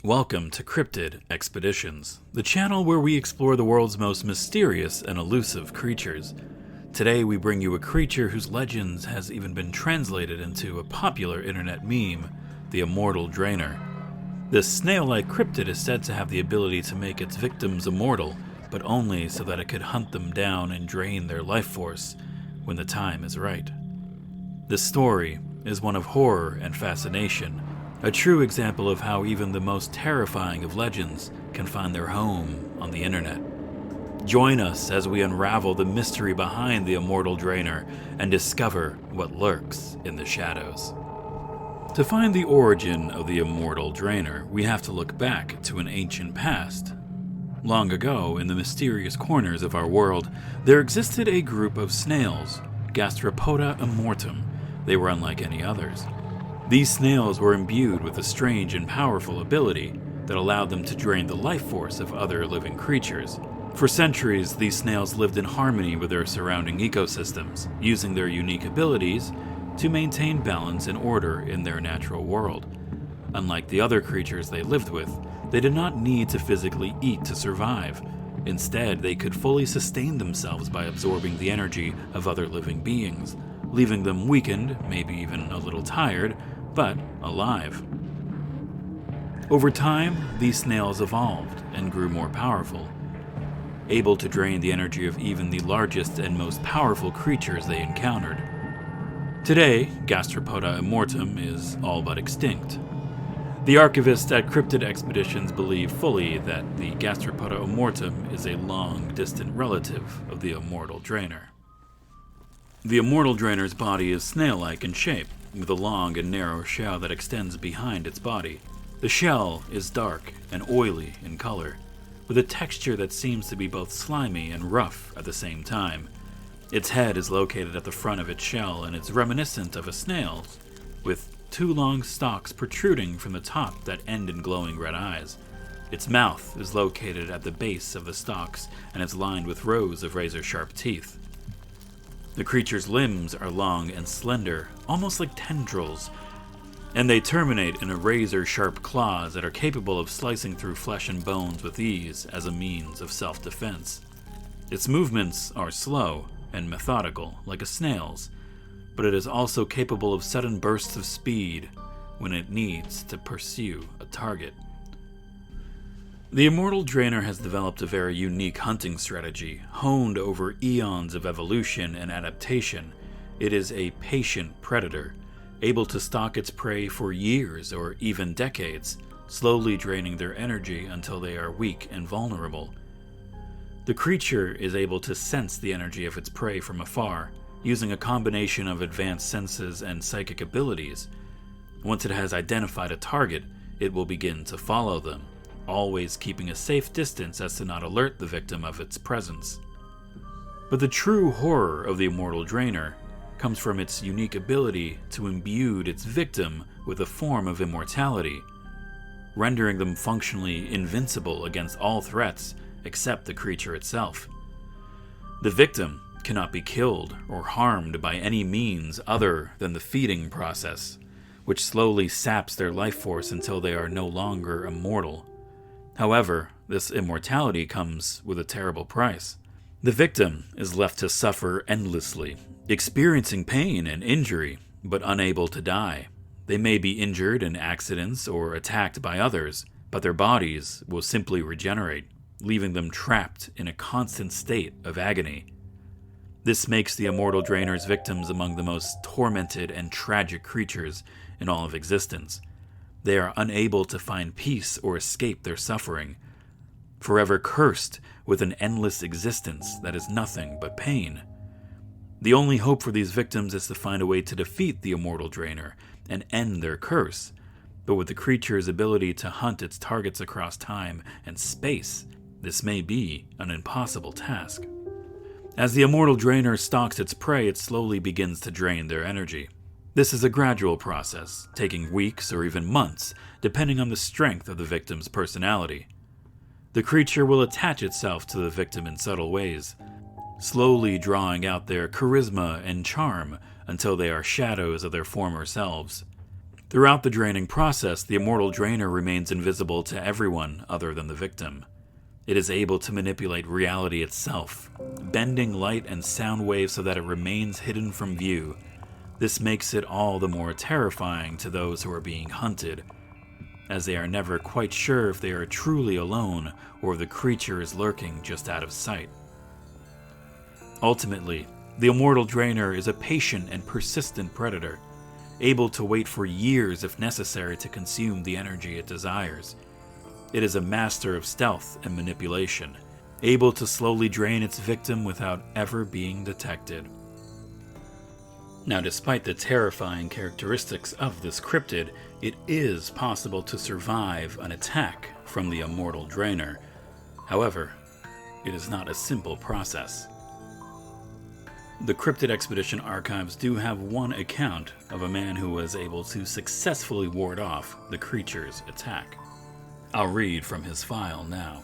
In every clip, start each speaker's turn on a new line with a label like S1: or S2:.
S1: Welcome to Cryptid Expeditions, the channel where we explore the world's most mysterious and elusive creatures. Today we bring you a creature whose legends has even been translated into a popular internet meme, the Immortal Drainer. This snail-like cryptid is said to have the ability to make its victims immortal, but only so that it could hunt them down and drain their life force when the time is right. This story is one of horror and fascination, a true example of how even the most terrifying of legends can find their home on the internet. Join us as we unravel the mystery behind the Immortal Drainer and discover what lurks in the shadows. To find the origin of the Immortal Drainer, we have to look back to an ancient past. Long ago, in the mysterious corners of our world, there existed a group of snails, Gastropoda immortum. They were unlike any others. These snails were imbued with a strange and powerful ability that allowed them to drain the life force of other living creatures. For centuries, these snails lived in harmony with their surrounding ecosystems, using their unique abilities to maintain balance and order in their natural world. Unlike the other creatures they lived with, they did not need to physically eat to survive. Instead, they could fully sustain themselves by absorbing the energy of other living beings, leaving them weakened, maybe even a little tired, but alive. Over time, these snails evolved and grew more powerful, able to drain the energy of even the largest and most powerful creatures they encountered. Today, Gastropoda immortum is all but extinct. The archivists at Cryptid Expeditions believe fully that the Gastropoda immortum is a long-distant relative of the Immortal Drainer. The Immortal Drainer's body is snail-like in shape, with a long and narrow shell that extends behind its body. The shell is dark and oily in color, with a texture that seems to be both slimy and rough at the same time. Its head is located at the front of its shell, and it's reminiscent of a snail's, with two long stalks protruding from the top that end in glowing red eyes. Its mouth is located at the base of the stalks, and is lined with rows of razor-sharp teeth. The creature's limbs are long and slender, almost like tendrils, and they terminate in a razor-sharp claws that are capable of slicing through flesh and bones with ease as a means of self-defense. Its movements are slow and methodical, like a snail's, but it is also capable of sudden bursts of speed when it needs to pursue a target. The Immortal Drainer has developed a very unique hunting strategy, honed over eons of evolution and adaptation. It is a patient predator, able to stalk its prey for years or even decades, slowly draining their energy until they are weak and vulnerable. The creature is able to sense the energy of its prey from afar, using a combination of advanced senses and psychic abilities. Once it has identified a target, it will begin to follow them, always keeping a safe distance as to not alert the victim of its presence. But the true horror of the Immortal Drainer comes from its unique ability to imbue its victim with a form of immortality, rendering them functionally invincible against all threats except the creature itself. The victim cannot be killed or harmed by any means other than the feeding process, which slowly saps their life force until they are no longer immortal. However, this immortality comes with a terrible price. The victim is left to suffer endlessly, experiencing pain and injury, but unable to die. They may be injured in accidents or attacked by others, but their bodies will simply regenerate, leaving them trapped in a constant state of agony. This makes the Immortal Drainer's victims among the most tormented and tragic creatures in all of existence. They are unable to find peace or escape their suffering, forever cursed with an endless existence that is nothing but pain. The only hope for these victims is to find a way to defeat the Immortal Drainer and end their curse, but with the creature's ability to hunt its targets across time and space, this may be an impossible task. As the Immortal Drainer stalks its prey, it slowly begins to drain their energy. This is a gradual process, taking weeks or even months, depending on the strength of the victim's personality. The creature will attach itself to the victim in subtle ways, slowly drawing out their charisma and charm until they are shadows of their former selves. Throughout the draining process, the Immortal Drainer remains invisible to everyone other than the victim. It is able to manipulate reality itself, bending light and sound waves so that it remains hidden from view. This makes it all the more terrifying to those who are being hunted, as they are never quite sure if they are truly alone or if the creature is lurking just out of sight. Ultimately, the Immortal Drainer is a patient and persistent predator, able to wait for years if necessary to consume the energy it desires. It is a master of stealth and manipulation, able to slowly drain its victim without ever being detected. Now, despite the terrifying characteristics of this cryptid, it is possible to survive an attack from the Immortal Drainer. However, it is not a simple process. The Cryptid Expedition archives do have one account of a man who was able to successfully ward off the creature's attack. I'll read from his file now.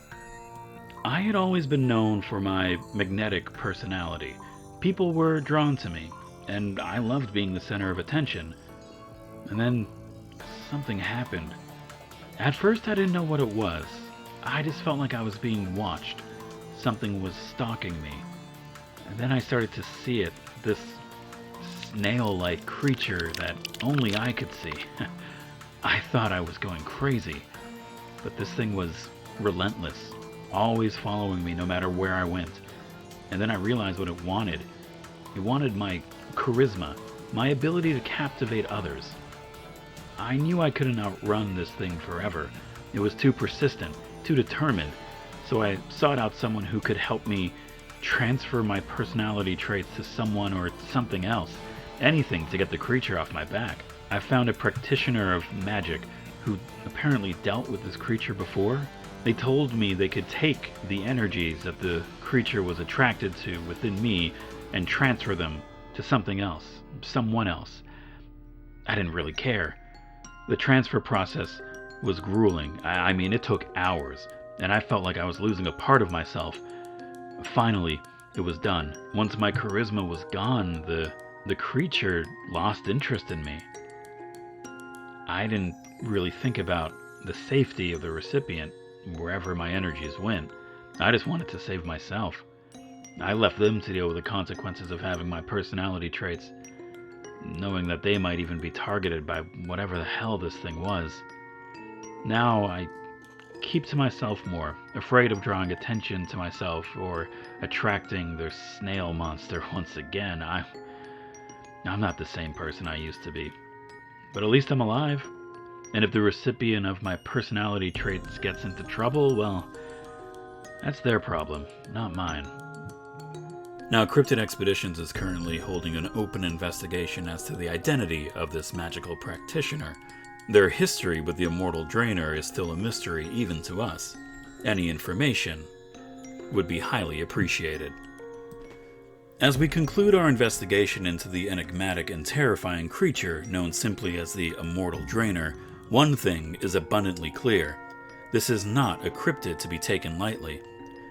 S1: I had always been known for my magnetic personality. People were drawn to me, and I loved being the center of attention. And then something happened. At first I didn't know what it was. I just felt like I was being watched. Something was stalking me. And then I started to see it, this snail-like creature that only I could see. I thought I was going crazy, but this thing was relentless, always following me no matter where I went. And then I realized what it wanted. It wanted my charisma, my ability to captivate others. I knew I couldn't outrun this thing forever. It was too persistent, too determined, so I sought out someone who could help me transfer my personality traits to someone or something else, anything to get the creature off my back. I found a practitioner of magic who apparently dealt with this creature before. They told me they could take the energies that the creature was attracted to within me and transfer them to something else, someone else. I didn't really care. The transfer process was grueling. I mean, it took hours, and I felt like I was losing a part of myself. Finally, it was done. Once my charisma was gone, the creature lost interest in me. I didn't really think about the safety of the recipient wherever my energies went. I just wanted to save myself. I left them to deal with the consequences of having my personality traits, knowing that they might even be targeted by whatever the hell this thing was. Now I keep to myself more, afraid of drawing attention to myself or attracting their snail monster once again. I'm not the same person I used to be. But at least I'm alive. And if the recipient of my personality traits gets into trouble, well, that's their problem, not mine. Now, Cryptid Expeditions is currently holding an open investigation as to the identity of this magical practitioner. Their history with the Immortal Drainer is still a mystery even to us. Any information would be highly appreciated. As we conclude our investigation into the enigmatic and terrifying creature known simply as the Immortal Drainer, one thing is abundantly clear. This is not a cryptid to be taken lightly.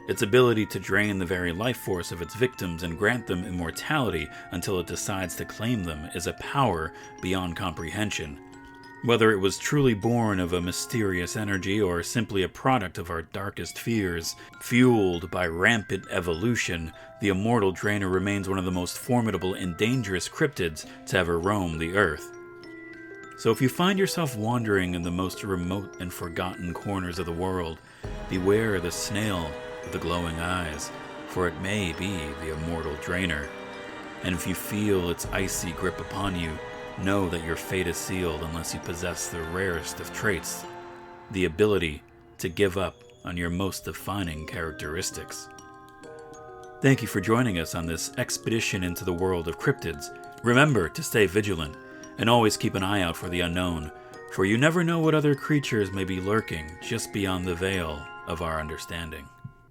S1: Its ability to drain the very life force of its victims and grant them immortality until it decides to claim them is a power beyond comprehension. Whether it was truly born of a mysterious energy or simply a product of our darkest fears, fueled by rampant evolution, the Immortal Drainer remains one of the most formidable and dangerous cryptids to ever roam the Earth. So if you find yourself wandering in the most remote and forgotten corners of the world, beware the snail with the glowing eyes, for it may be the Immortal Drainer. And if you feel its icy grip upon you, know that your fate is sealed unless you possess the rarest of traits, the ability to give up on your most defining characteristics. Thank you for joining us on this expedition into the world of cryptids. Remember to stay vigilant and always keep an eye out for the unknown, for you never know what other creatures may be lurking just beyond the veil of our understanding.